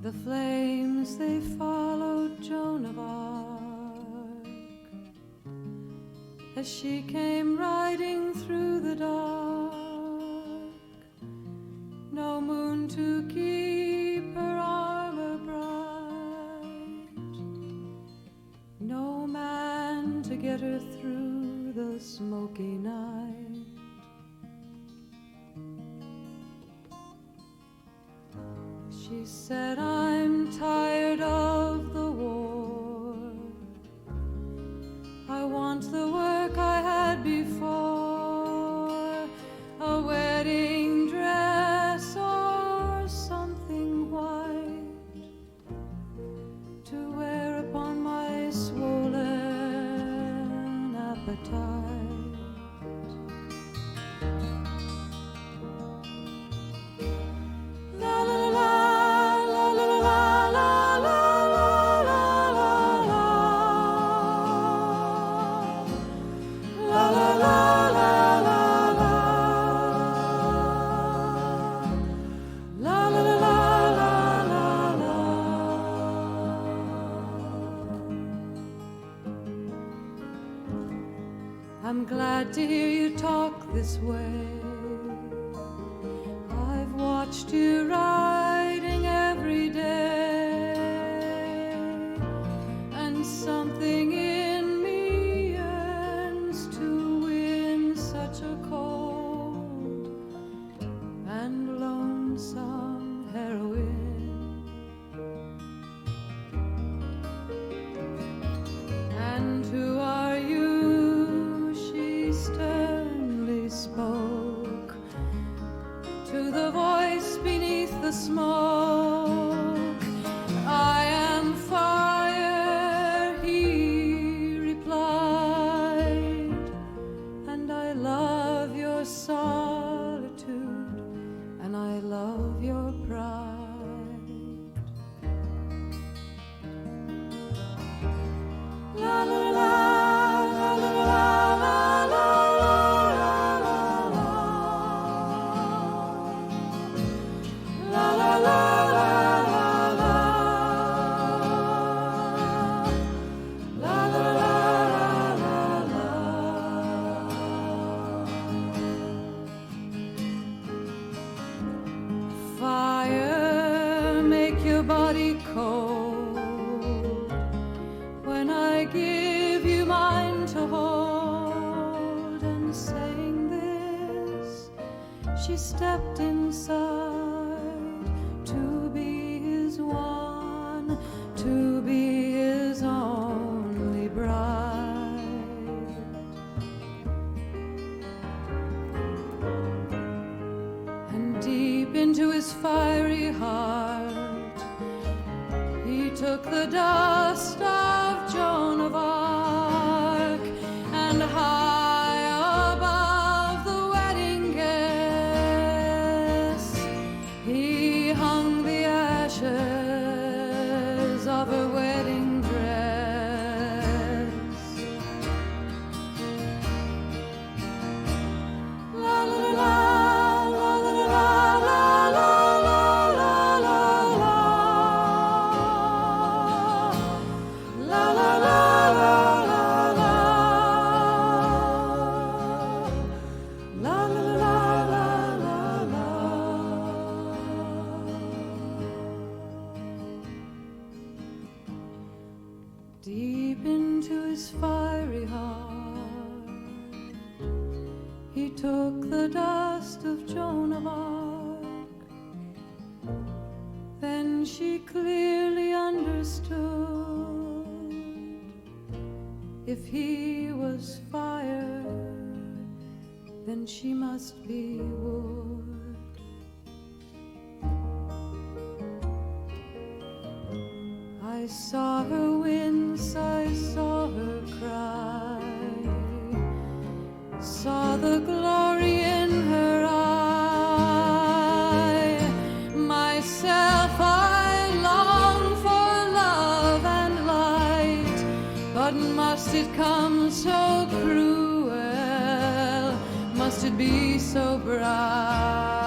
The flames, they followed Joan of Arc as she came riding through the dark. No moon to keep her armor bright, no man to get her through the smoky night. She said, I'm tired of the war. I want the work I had before, a wedding dress or something white to wear upon my swollen appetite. I'm glad to hear you talk this way. I've watched you riding every day, and something in me yearns to win such a cold and lonesome heroine. And who are you? Sternly spoke to the voice beneath the smoke. I am fire, he replied, and I love your solitude, and I love your pride. La la la. Fire, make your body cold when I give you mine to hold. And saying this, she stepped inside to be his one, to be his only bride. And deep into his fiery heart, he took the dust of Joan of Arc, and high above the wedding guests, he hung the ashes of her wedding dress. La la la. Deep into his fiery heart, he took the dust of Joan of Arc. Then she clearly understood, if he was fire, then she must be wood. I saw her wince, I saw her cry, saw the glory in her eye. Myself, I long for love and light, but must it come so cruel? Must it be so bright?